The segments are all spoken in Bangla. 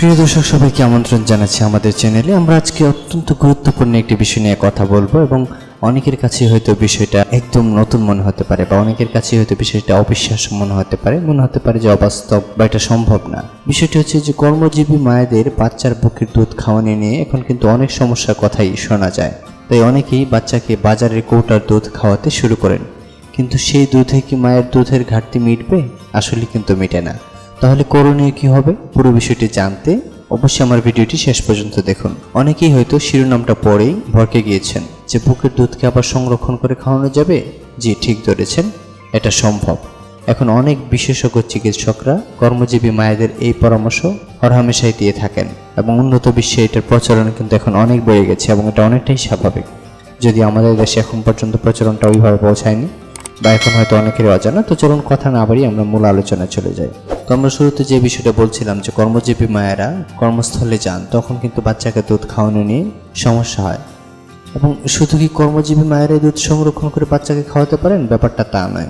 প্রিয় দর্শক সবাইকে আমন্ত্রণ জানাচ্ছি আমাদের চ্যানেলে। আমরা আজকে অত্যন্ত গুরুত্বপূর্ণ একটি বিষয় নিয়ে কথা বলবো এবং অনেকের কাছে হয়তো বিষয়টা একদম নতুন মনে হতে পারে বা অনেকের কাছে হয়তো বিষয়টা অবিশ্বাস্য মনে হতে পারে যে অবাস্তব বা এটা সম্ভব না। বিষয়টি হচ্ছে যে কর্মজীবী মায়েদের বাচ্চার বুকের দুধ খাওয়ানো নিয়ে এখন কিন্তু অনেক সমস্যার কথাই শোনা যায়। তাই অনেকেই বাচ্চাকে বাজারের কৌটার দুধ খাওয়াতে শুরু করেন, কিন্তু সেই দুধে কি মায়ের দুধের ঘাটতি মিটবে? আসলে কিন্তু মিটে না। তাহলে করণীয় কি হবে? পুরো বিষয়টি জানতে অবশ্যই আমার ভিডিওটি শেষ পর্যন্ত দেখুন। অনেকেই হয়তো শিরোনামটা পড়েই ভরকে গিয়েছেন যে বুকের দুধকে আবার সংরক্ষণ করে খাওয়ানো যাবে। জি, ঠিক ধরেছেন, এটা সম্ভব। এখন অনেক বিশেষজ্ঞ চিকিৎসকরা কর্মজীবী মায়েদের এই পরামর্শ হরহামেশাই দিয়ে থাকেন এবং উন্নত বিশ্বে এটার প্রচলন কিন্তু এখন অনেক বেড়ে গেছে এবং এটা অনেকটাই স্বাভাবিক। যদি আমাদের দেশে এখন পর্যন্ত প্রচলনটা ওইভাবে পৌঁছায়নি বা এখন হয়তো অনেকেরই অজানা, তো চলুন কথা না বাড়িয়ে আমরা মূল আলোচনায় চলে যাই। তো আমরা শুরুতে যে বিষয়টা বলছিলাম যে কর্মজীবী মায়েরা কর্মস্থলে যান, তখন কিন্তু বাচ্চাকে দুধ খাওয়ানো নিয়ে সমস্যা হয়। এবং শুধু কি কর্মজীবী মায়েরাই দুধ সংরক্ষণ করে বাচ্চাকে খাওয়াতে পারেন? ব্যাপারটা তা নয়।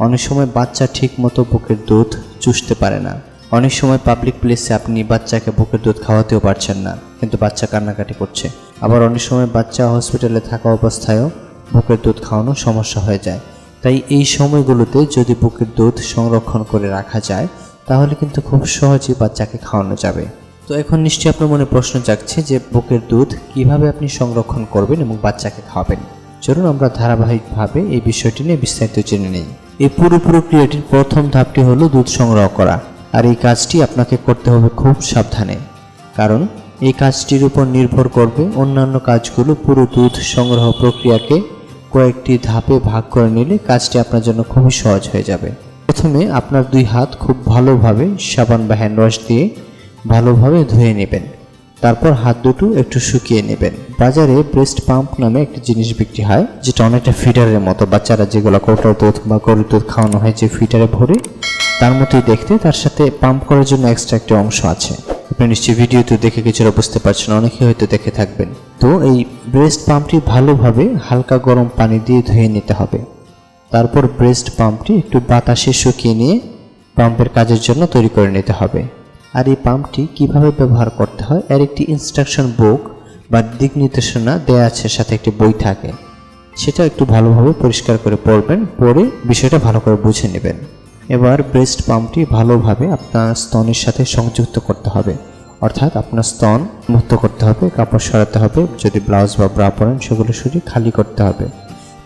অনেক সময় বাচ্চা ঠিক মতো বুকের দুধ চুষতে পারে না। অনেক সময় পাবলিক প্লেসে আপনি বাচ্চাকে বুকের দুধ খাওয়াতেও পারছেন না, কিন্তু বাচ্চা কান্নাকাটি করছে। আবার অনেক সময় বাচ্চা হসপিটালে থাকা অবস্থায়ও বুকের দুধ খাওয়ানো সমস্যা হয়ে যায়। তাই এই সময়গুলোতে যদি বুকের দুধ সংরক্ষণ করে রাখা যায় তাহলে কিন্তু খুব সহজেই বাচ্চাকে খাওয়ানো যাবে। তো এখন নিশ্চয়ই আপনার মনে প্রশ্ন জাগছে যে বুকের দুধ কিভাবে আপনি সংরক্ষণ করবেন এবং বাচ্চাকে খাওয়াবেন। চলুন আমরা ধারাবাহিকভাবে এই বিষয়টি নিয়ে বিস্তারিত জেনে নিই। এই পুরো প্রক্রিয়াটির প্রথম ধাপটি হলো দুধ সংগ্রহ করা, আর এই কাজটি আপনাকে করতে হবে খুব সাবধানে, কারণ এই কাজটির উপর নির্ভর করবে অন্যান্য কাজগুলো। পুরো দুধ সংগ্রহ প্রক্রিয়াকে কয়েকটি ধাপে ভাগ করে নিলে কাজটি আপনার জন্য খুবই সহজ হয়ে যাবে। প্রথমে আপনার দুই হাত খুব ভালোভাবে সাবান বা হ্যান্ড ওয়াশ দিয়ে ভালোভাবে ধুয়ে নেবেন। তারপর হাত দুটো একটু শুকিয়ে নেবেন। বাজারে ব্রেস্ট পাম্প নামে একটি জিনিস বিক্রি হয়, যেটা অনেকটা ফিডারের মতো। বাচ্চারা যেগুলো কৌটার দুধ বা গরুর দুধ খাওয়ানো হয় যে ফিডারে ভরে, তার মতোই দেখতে। তার সাথে পাম্প করার জন্য এক্সট্রা একটি অংশ আছে। আপনি নিশ্চয়ই ভিডিওতে দেখে কিছুটা বুঝতে পারছেন, অনেকেই হয়তো দেখে থাকবেন। তো এই ব্রেস্ট পাম্পটি ভালোভাবে হালকা গরম পানি দিয়ে ধুয়ে নিতে হবে। তারপর ব্রেস্ট পাম্পটি একটু বাতাসে শুকিয়ে নিয়ে পাম্পের কাজের জন্য তৈরি করে নিতে হবে। আর এই পাম্পটি কিভাবে ব্যবহার করতে হয় এর একটি ইনস্ট্রাকশন বুক বা দিক নির্দেশনা দেওয়া আছে, সাথে একটি বই থাকে। সেটা একটু ভালোভাবে পরিষ্কার করে পড়বেন, পড়ে বিষয়টা ভালো করে বুঝে নেবেন। এবার ব্রেস্ট পাম্পটি ভালোভাবে আপনার স্তনের সাথে সংযুক্ত করতে হবে, অর্থাৎ আপনার স্তন মুক্ত করতে হবে, কাপড় সরাতে হবে, যদি ব্লাউজ বা ব্রা পরেন সেগুলো সরিয়ে খালি করতে হবে।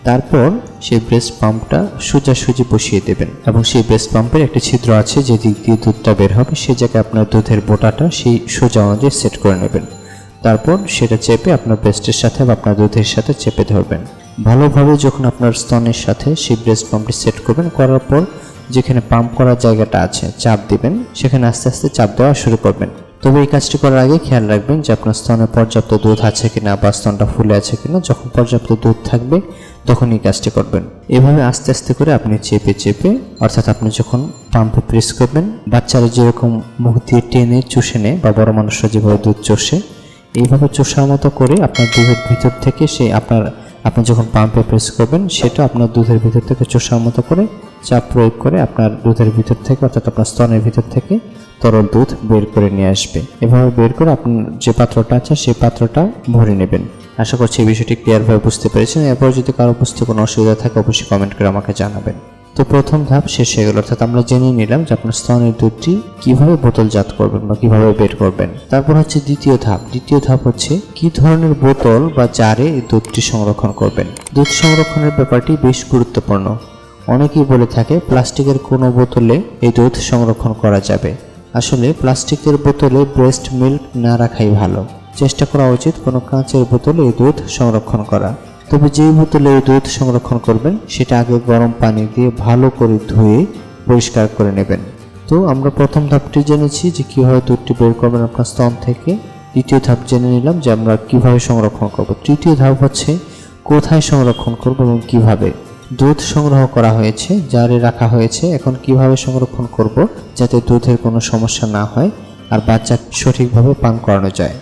তারপর সেই ব্রেস্ট পাম্পটা সোজাসুজি বসিয়ে দেবেন এবং সেই ব্রেস্ট পাম্পের একটা ছিদ্র আছে যে দিক দিয়ে দুধটা বের হবে, সেই জায়গায় আপনার দুধের বোটাটা সেই সোজা অনুযায়ী সেট করে নেবেন। তারপর সেটা চেপে আপনার ব্রেস্টের সাথে বা আপনার দুধের সাথে চেপে ধরবেন। ভালোভাবে যখন আপনার স্তনের সাথে সেই ব্রেস্ট পাম্পটি সেট করবেন, করার পর যেখানে পাম্প করার জায়গাটা আছে চাপ দিবেন, সেখানে আস্তে আস্তে চাপ দেওয়া শুরু করবেন। তবে এই কাজটি করার আগে খেয়াল রাখবেন যে আপনার স্তনে পর্যাপ্ত দুধ আছে কিনা বা স্তনটা ফুলে আছে কিনা। যখন পর্যাপ্ত দুধ থাকবে তখন এই কাজটি করবেন। এভাবে আস্তে আস্তে করে আপনি চেপে চেপে, অর্থাৎ আপনি যখন পাম্পে প্রেস করবেন, বাচ্চারা যেরকম মুখ দিয়ে টেনে চুষে নেয় বা বড় মানুষরা যেভাবে দুধ চষে, এইভাবে চষার মতো করে আপনার দুধের ভিতর থেকে আপনি যখন পাম্পে প্রেস করবেন সেটা আপনার দুধের ভিতর থেকে চষার মতো করে চাপ প্রয়োগ করে আপনার দুধের ভিতর থেকে, অর্থাৎ আপনার স্তনের ভিতর থেকে তরল দুধ বের করে নিয়ে আসবে। এভাবে বের করে আপনার যে পাত্রটা আছে সেই পাত্রটা ভরে নেবেন। আশা করছি এই বিষয়টি ক্লিয়ারভাবে বুঝতে পেরেছেন। এরপর যদি কারো বুঝতে কোনো অসুবিধা থাকে অবশ্যই কমেন্ট করে আমাকে জানাবেন। তো প্রথম ধাপ শেষ হয়ে গেল, অর্থাৎ আমরা জেনে নিলাম যে আপনার স্তনের দুধটি কিভাবে বোতলজাত করবেন বা কিভাবে বের করবেন। তারপর হচ্ছে দ্বিতীয় ধাপ হচ্ছে কি ধরনের বোতল বা জারে এই দুধটি সংরক্ষণ করবেন। দুধ সংরক্ষণের ব্যাপারটি বেশ গুরুত্বপূর্ণ। অনেকেই বলে থাকে প্লাস্টিকের কোনো বোতলে এই দুধ সংরক্ষণ করা যাবে। আসলে প্লাস্টিকের বোতলে ব্রেস্ট মিল্ক না রাখাই ভালো। চেষ্টা করা উচিত কোনো কাঁচের বোতলে এই দুধ সংরক্ষণ করা। তবে যেই বোতলে এই দুধ সংরক্ষণ করবেন সেটা আগে গরম পানি দিয়ে ভালো করে ধুয়ে পরিষ্কার করে নেবেন। তো আমরা প্রথম ধাপটি জেনেছি যে কীভাবে দুধটি বের করবেন আপনার স্তন থেকে। দ্বিতীয় ধাপ জেনে নিলাম যে আমরা কিভাবে সংরক্ষণ করব। তৃতীয় ধাপ হচ্ছে কোথায় সংরক্ষণ করব এবং কিভাবে। দুধ সংগ্রহ করা হয়েছে, জারে রাখা হয়েছে, এখন কিভাবে সংরক্ষণ করব যাতে দুধের কোনো সমস্যা না হয় আর বাচ্চা সঠিকভাবে পান করানো যায়।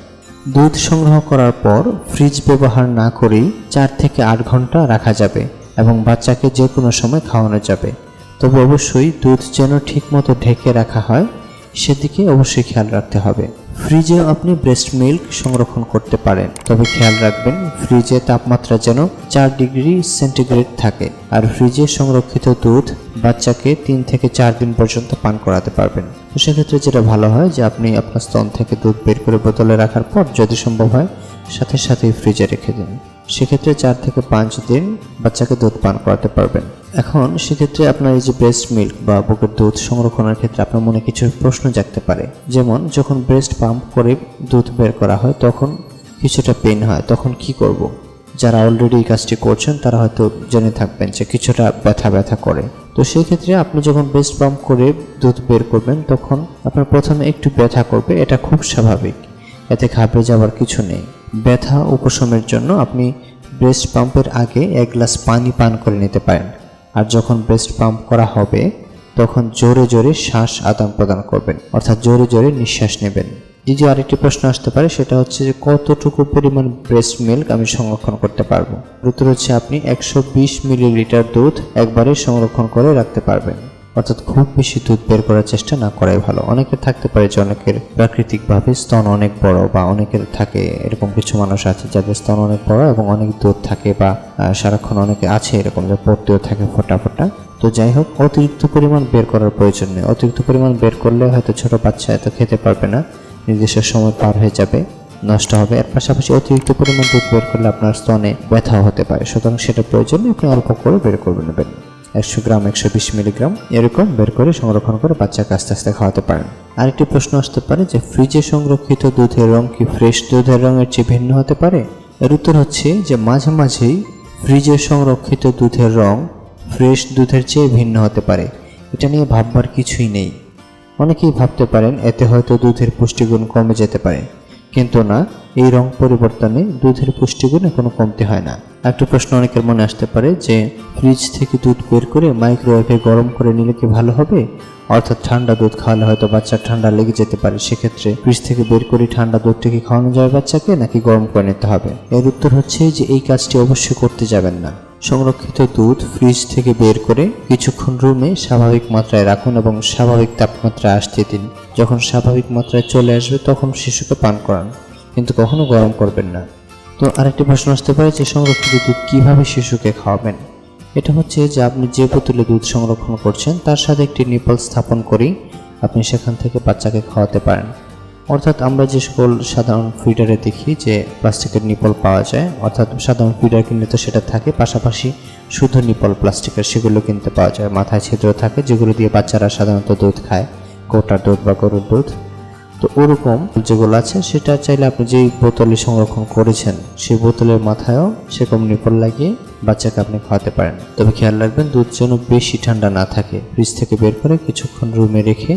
দুধ সংগ্রহ করার পর ফ্রিজ ব্যবহার না করেই 4 থেকে 8 ঘন্টা রাখা যাবে এবং বাচ্চাকে যে কোনো সময় খাওয়ানো যাবে। তবে অবশ্যই দুধ যেন ঠিকমতো ঢেকে রাখা হয় সেদিকে অবশ্যই খেয়াল রাখতে হবে। ফ্রিজেও আপনি ব্রেস্ট মিল্ক সংরক্ষণ করতে পারেন, তবে খেয়াল রাখবেন ফ্রিজে তাপমাত্রা যেন 4 ডিগ্রি সেন্টিগ্রেড থাকে। আর ফ্রিজে সংরক্ষিত দুধ বাচ্চাকে 3 থেকে 4 দিন পর্যন্ত পান করাতে পারবেন। তো সেক্ষেত্রে যেটা ভালো হয় যে আপনি আপনার স্তন থেকে দুধ বের করে বোতলে রাখার পর যদি সম্ভব হয় সাথে সাথেই ফ্রিজে রেখে দিন। সেক্ষেত্রে 4 থেকে 5 দিন বাচ্চাকে দুধ পান করাতে পারবেন। এখন সেক্ষেত্রে আপনার এই যে ব্রেস্ট মিল্ক বা বুকের দুধ সংরক্ষণের ক্ষেত্রে আপনার মনে কিছু প্রশ্ন জাগতে পারে, যেমন যখন ব্রেস্ট পাম্প করে দুধ বের করা হয় তখন কিছুটা পেন হয়, তখন কি করব। যারা অলরেডি এই কাজটি করছেন তারা হয়তো জেনে থাকবেন যে কিছুটা ব্যথা করে। তো সেই ক্ষেত্রে আপনি যখন ব্রেস্ট পাম্প করে দুধ বের করবেন তখন আপনার প্রথমে একটু ব্যথা করবে, এটা খুব স্বাভাবিক, এতে ঘাবড়ে যাওয়ার কিছু নেই। ব্যথা উপশমের জন্য আপনি ব্রেস্ট পাম্পের আগে 1 গ্লাস পানি পান করে নিতে পারেন। আর যখন ব্রেস্ট পাম্প করা হবে তখন জোরে জোরে শ্বাস আদান প্রদান করবেন, অর্থাৎ জোরে জোরে নিঃশ্বাস নেবেন। দ্বিতীয় আরেকটি প্রশ্ন আসতে পারে, সেটা হচ্ছে যে কতটুকু পরিমাণ ব্রেস্ট মিল্ক আমি সংরক্ষণ করতে পারবো। উত্তর হচ্ছে আপনি 120 মিলিলিটার দুধ একবারে সংরক্ষণ করে রাখতে পারবেন, অর্থাৎ খুব বেশি দুধ বের করার চেষ্টা না করাই ভালো। অনেকের থাকতে পারে যে অনেকের প্রাকৃতিকভাবে স্তন অনেক বড়, বা অনেকের থাকে এরকম কিছু মানুষ আছে যাদের স্তন অনেক বড় এবং অনেক দুধ থাকে, বা সারাক্ষণ অনেকে আছে এরকম যে পড়তেও থাকে ফোটা। তো যাই হোক, অতিরিক্ত পরিমাণ বের করার প্রয়োজন নেই। অতিরিক্ত পরিমাণ বের করলে হয়তো ছোট বাচ্চা এত খেতে পারবে না, নির্দিষ্ট সময় পার হয়ে যাবে, নষ্ট হবে। এর পাশাপাশি অতিরিক্ত পরিমাণ দুধ বের করলে আপনার স্তনে ব্যথাও হতে পারে, সুতরাং সেটা প্রয়োজনে আপনি অল্প করে বের করে নেবেন। 100 গ্রাম 120 মিলিগ্রাম এরকম বের করে সংরক্ষণ করে বাচ্চাকে আস্তে আস্তে খাওয়াতে পারেন। আরেকটি প্রশ্ন আসতে পারে যে ফ্রিজে সংরক্ষিত দুধের রং কি ফ্রেশ দুধের রঙের চেয়ে ভিন্ন হতে পারে? এর উত্তর হচ্ছে যে মাঝে মাঝেই ফ্রিজে সংরক্ষিত দুধের রং ফ্রেশ দুধের চেয়ে ভিন্ন হতে পারে, এটা নিয়ে ভাববার কিছুই নেই। অনেকেই ভাবতে পারেন এতে হয়তো দুধের পুষ্টিগুণ কমে যেতে পারে, কিন্তু না, এই রং পরিবর্তনে দুধের পুষ্টিগুণে কোনো কমতি হয় না। একটা প্রশ্ন অনেকের মনে আসতে পারে যে ফ্রিজ থেকে দুধ বের করে মাইক্রোওয়েভে গরম করে নিলে কি ভালো হবে? অর্থাৎ ঠান্ডা দুধ খাওয়ালে হয়তো বাচ্চার ঠান্ডা লেগে যেতে পারে, সেক্ষেত্রে ফ্রিজ থেকে বের করে ঠান্ডা দুধটা কি খাওয়ানো যাবে বাচ্চাকে, নাকি গরম করে নিতে হবে? এর উত্তর হচ্ছে যে এই কাজটি অবশ্যই করতে যাবেন না। সংরক্ষিত দুধ ফ্রিজ থেকে বের করে কিছুক্ষণ রুমে স্বাভাবিক মাত্রায় রাখুন এবং স্বাভাবিক তাপমাত্রায় আসতে দিন। যখন স্বাভাবিক মাত্রায় চলে আসবে তখন শিশুকে পান করান, কিন্তু কখনো গরম করবেন না। তো আরেকটি প্রশ্ন আসতে পারে যে সংরক্ষিত দুধ কিভাবে শিশুকে খাওয়াবেন? এটা হচ্ছে যে আপনি যে বোতলে দুধ সংরক্ষণ করছেন তার সাথে একটি নিপল স্থাপন করেই আপনি সেখান থেকে বাচ্চাকে খাওয়াতে পারেন। অর্থাৎ আমরা যে সকল সাধারণ ফিডারে দেখি যে প্লাস্টিকের নিপল পাওয়া যায়, অর্থাৎ সাধারণ ফিডার কিনলে তো সেটা থাকে, পাশাপাশি শুধু নিপল প্লাস্টিকের সেগুলো কিনতে পাওয়া যায়, মাথায় ছিদ্র থাকে, যেগুলো দিয়ে বাচ্চারা সাধারণত দুধ খায়, গোটার দুধ বা গরুর দুধ। তো ওরকম যেগুলো আছে সেটা চাইলে আপনি যেই বোতলে সংরক্ষণ করেছেন সেই বোতলের মাথায়ও সেরকম নিপল লাগিয়ে বাচ্চাকে আপনি খাওয়াতে পারেন। তবে খেয়াল রাখবেন দুধ যেন বেশি ঠান্ডা না থাকে, ফ্রিজ থেকে বের করে কিছুক্ষণ রুমে রেখে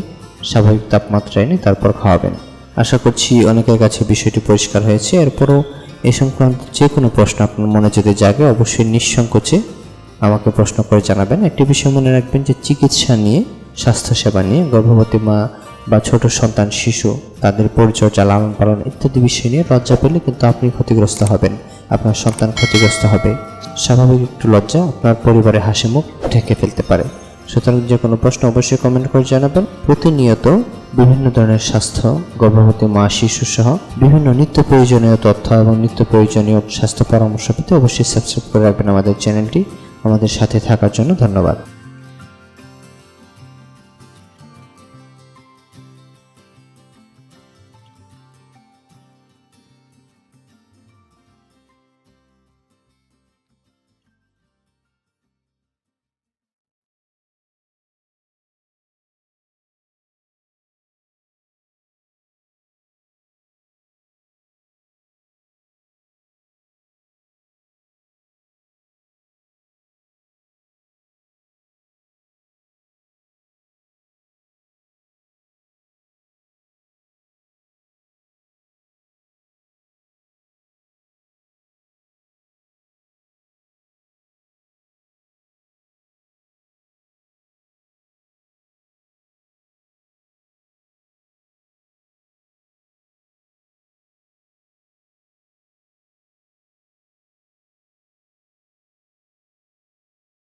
স্বাভাবিক তাপমাত্রায় এনে তারপর খাওয়াবেন। আশা করছি অনেকের কাছে বিষয়টি পরিষ্কার হয়েছে। এরপরও এই সংক্রান্ত যে কোনো প্রশ্ন আপনার মনে যদি জাগে অবশ্যই নিঃসংকোচে আমাকে প্রশ্ন করে জানাবেন। একটি বিষয় মনে রাখবেন যে চিকিৎসা নিয়ে, স্বাস্থ্যসেবা নিয়ে, গর্ভবতী মা বা ছোট সন্তান শিশু তাদের পরিচর্যা, লালন পালন ইত্যাদি বিষয় নিয়ে লজ্জা পেলে কিন্তু আপনি ক্ষতিগ্রস্ত হবেন, আপনার সন্তান ক্ষতিগ্রস্ত হবে। স্বাভাবিক একটু লজ্জা আপনার পরিবারে হাসি মুখ ঢেকে ফেলতে পারে। সুতরাং যে কোনো প্রশ্ন অবশ্যই কমেন্ট করে জানাবেন। প্রতিনিয়ত বিভিন্ন ধরনের স্বাস্থ্য, গর্ভবতী মা শিশু সহ বিভিন্ন নিত্য প্রয়োজনীয় তথ্য এবং নিত্য প্রয়োজনীয় স্বাস্থ্য পরামর্শ পেতে অবশ্যই সাবস্ক্রাইব করে রাখবেন আমাদের চ্যানেলটি। আমাদের সাথে থাকার জন্য ধন্যবাদ।